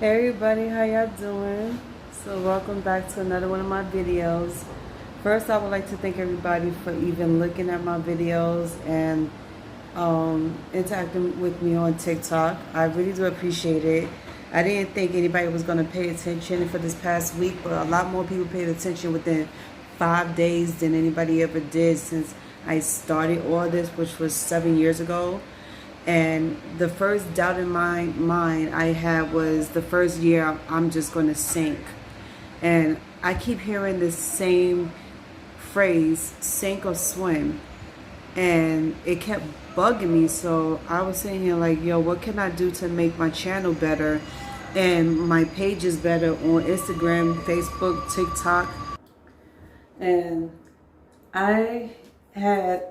Hey everybody, how y'all doing? So welcome back to another one of my videos. First, I would like to thank everybody for even looking at my videos and interacting with me on TikTok. I really do appreciate it. I didn't think anybody was going to pay attention for this past week, but a lot more people paid attention within 5 days than anybody ever did since I started all this, which was 7 years ago. And the first doubt in my mind I had was the first year I'm just going to sink. And I keep hearing this same phrase, sink or swim. And it kept bugging me. So I was sitting here like, yo, what can I do to make my channel better and my pages better on Instagram, Facebook, TikTok? And I had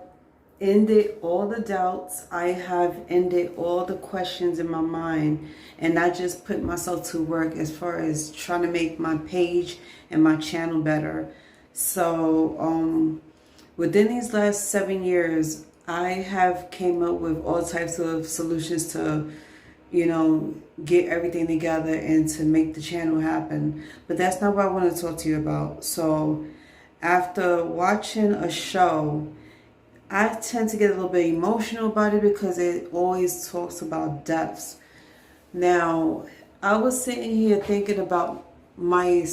ended all the doubts. I have ended all the questions in my mind, and I just put myself to work as far as trying to make my page and my channel better. So within these last 7 years, I have came up with all types of solutions to, get everything together and to make the channel happen. But that's not what I want to talk to you about. So after watching a show, I tend to get a little bit emotional about it because it always talks about deaths. Now, I was sitting here thinking about my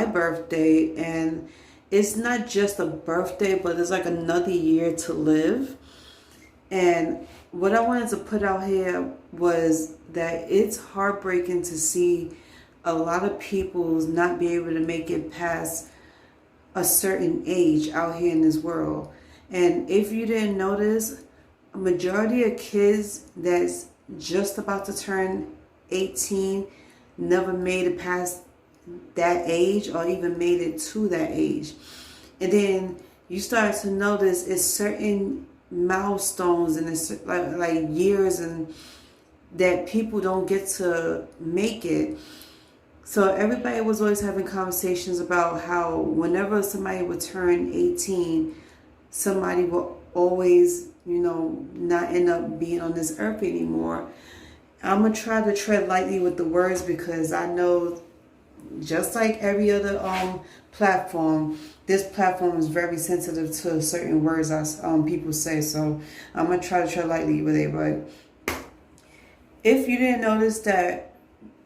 birthday, and it's not just a birthday, but it's like another year to live. And what I wanted to put out here was that it's heartbreaking to see a lot of people not be able to make it past a certain age out here in this world. And if you didn't notice, a majority of kids that's just about to turn 18 never made it past that age or even made it to that age. And then you start to notice it's certain milestones and it's like years and that people don't get to make it. So everybody was always having conversations about how whenever somebody would turn 18, somebody will always, not end up being on this earth anymore. I'm going to try to tread lightly with the words because I know just like every other platform, this platform is very sensitive to certain words as people say. So I'm going to try to tread lightly with it. But if you didn't notice that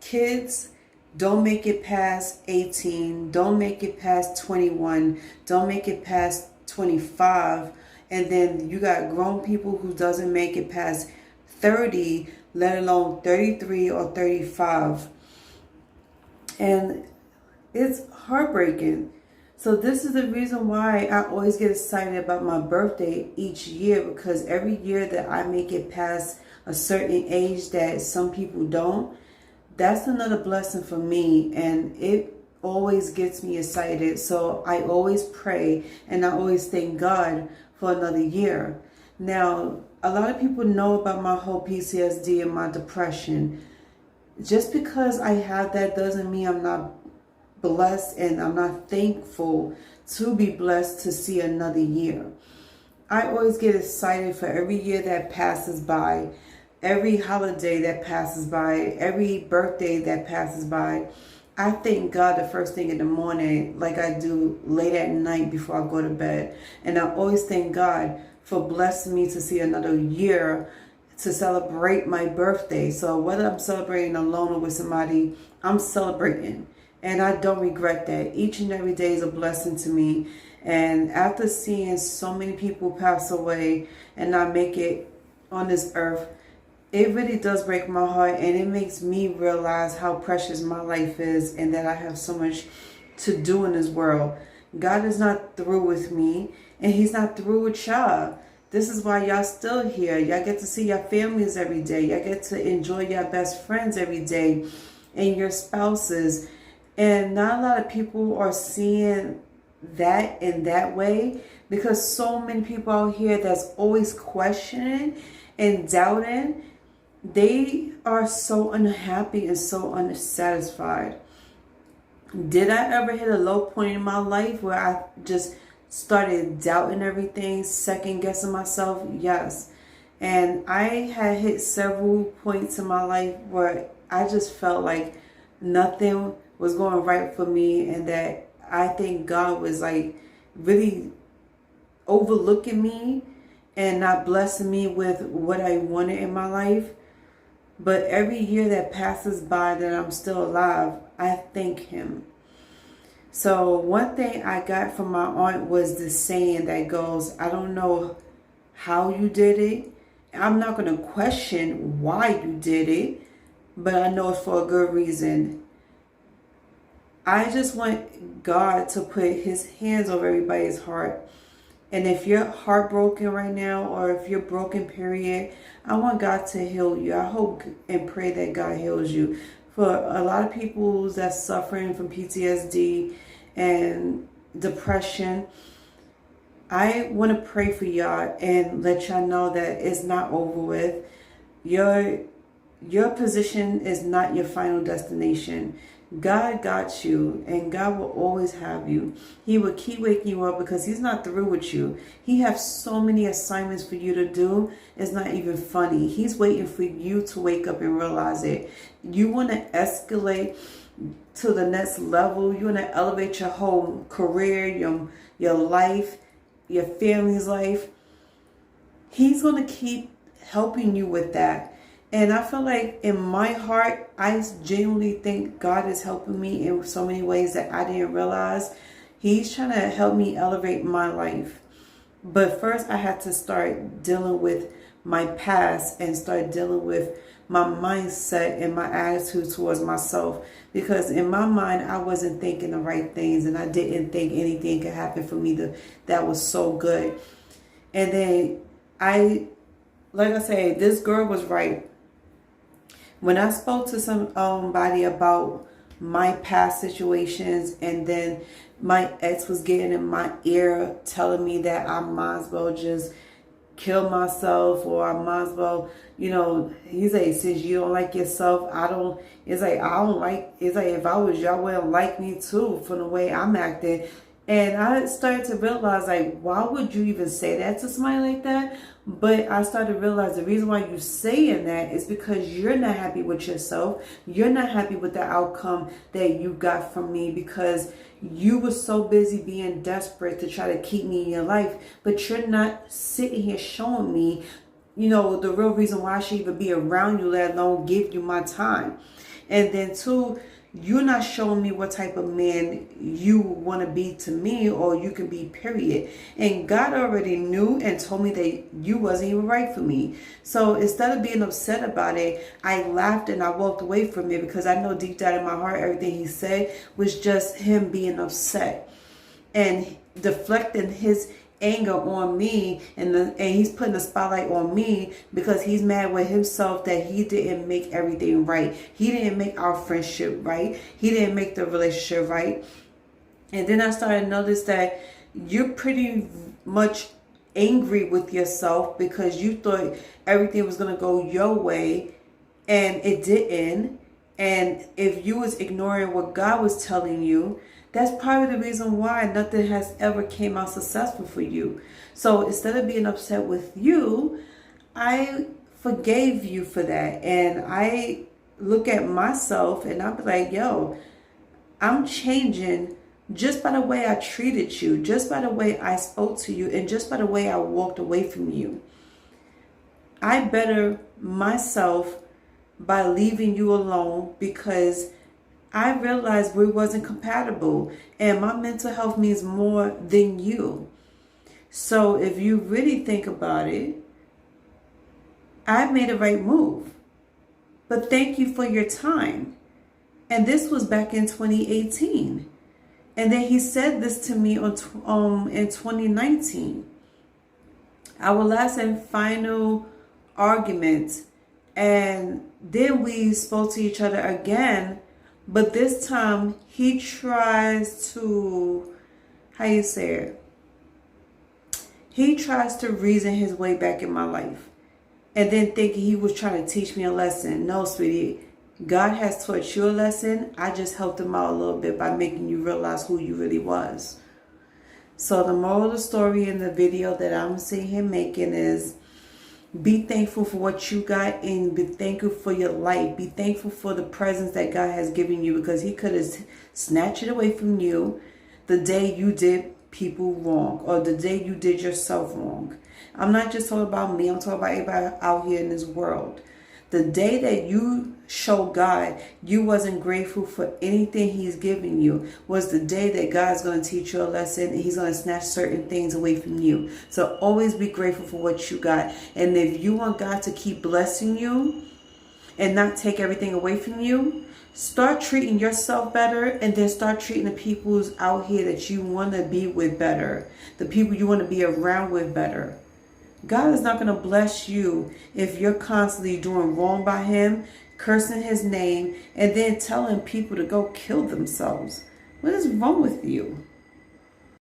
kids don't make it past 18, don't make it past 21, don't make it past 25, and then you got grown people who doesn't make it past 30, let alone 33 or 35. And it's heartbreaking. So this is the reason why I always get excited about my birthday each year, because every year that I make it past a certain age that some people don't, that's another blessing for me, and it always gets me excited. So I always pray and I always thank God for another year. Now, a lot of people know about my whole PTSD and my depression. Just because I have that doesn't mean I'm not blessed and I'm not thankful to be blessed to see another year. I always get excited for every year that passes by, every holiday that passes by, every birthday that passes by. I thank God the first thing in the morning, like I do late at night before I go to bed. And I always thank God for blessing me to see another year to celebrate my birthday. So whether I'm celebrating alone or with somebody, I'm celebrating. And I don't regret that. Each and every day is a blessing to me. And after seeing so many people pass away and not make it on this earth, it really does break my heart, and it makes me realize how precious my life is and that I have so much to do in this world. God is not through with me, and He's not through with y'all. This is why y'all still here. Y'all get to see your families every day. Y'all get to enjoy your best friends every day and your spouses. And not a lot of people are seeing that in that way, because so many people out here that's always questioning and doubting, they are so unhappy and so unsatisfied. Did I ever hit a low point in my life where I just started doubting everything, second guessing myself? Yes. And I had hit several points in my life where I just felt like nothing was going right for me, and that I think God was like really overlooking me and not blessing me with what I wanted in my life. But every year that passes by that I'm still alive, I thank him. So one thing I got from my aunt was this saying that goes, I don't know how you did it. I'm not going to question why you did it, but I know it's for a good reason. I just want God to put his hands over everybody's heart. And if you're heartbroken right now, or if you're broken, period, I want God to heal you. I hope and pray that God heals you. For a lot of people that's suffering from PTSD and depression, I want to pray for y'all and let y'all know that it's not over with. Your position is not your final destination. God got you, and God will always have you. He will keep waking you up because he's not through with you. He has so many assignments for you to do. It's not even funny. He's waiting for you to wake up and realize it. You want to escalate to the next level. You want to elevate your whole career, your life, your family's life. He's going to keep helping you with that. And I feel like in my heart, I genuinely think God is helping me in so many ways that I didn't realize. He's trying to help me elevate my life. But first, I had to start dealing with my past and start dealing with my mindset and my attitude towards myself. Because in my mind, I wasn't thinking the right things, and I didn't think anything could happen for me that was so good. And then like I said, this girl was right. When I spoke to somebody about my past situations, and then my ex was getting in my ear telling me that I might as well just kill myself, or I might as well, he's like, since you don't like yourself, it's like if I was you, I wouldn't like me too from the way I'm acting. And I started to realize, like, why would you even say that to somebody like that? But I started to realize the reason why you're saying that is because you're not happy with yourself. You're not happy with the outcome that you got from me, because you were so busy being desperate to try to keep me in your life. But you're not sitting here showing me, the real reason why I should even be around you, let alone give you my time. And then two, you're not showing me what type of man you want to be to me, or you can be, period. And God already knew and told me that you wasn't even right for me. So instead of being upset about it, I laughed and I walked away from it, because I know deep down in my heart, everything he said was just him being upset and deflecting his anger on me, and he's putting a spotlight on me because he's mad with himself that he didn't make everything right. He didn't make our friendship right. He didn't make the relationship right. And then I started to notice that you're pretty much angry with yourself because you thought everything was going to go your way, and it didn't. And if you was ignoring what God was telling you, that's probably the reason why nothing has ever came out successful for you. So instead of being upset with you, I forgave you for that. And I look at myself and I'll be like, yo, I'm changing just by the way I treated you, just by the way I spoke to you, and just by the way I walked away from you. I better myself by leaving you alone, because I realized we wasn't compatible, and my mental health means more than you. So if you really think about it, I made a right move. But thank you for your time. And this was back in 2018. And then he said this to me in 2019. Our last and final argument. And then we spoke to each other again. But this time, he tries to, he tries to reason his way back in my life. And then thinking he was trying to teach me a lesson. No, sweetie, God has taught you a lesson. I just helped him out a little bit by making you realize who you really was. So the moral of the story in the video that I'm seeing him making is, Be thankful for what you got and be thankful for your life. Be thankful for the presence that God has given you, because he could have snatched it away from you the day you did people wrong or the day you did yourself wrong. I'm not just talking about me. I'm talking about everybody out here in this world. The day that you show God you wasn't grateful for anything he's giving you was the day that God's going to teach you a lesson, and he's going to snatch certain things away from you. So always be grateful for what you got. And if you want God to keep blessing you and not take everything away from you, start treating yourself better, and then start treating the people out here that you want to be with better, the people you want to be around with better. God is not going to bless you if you're constantly doing wrong by him, cursing his name, and then telling people to go kill themselves. What is wrong with you?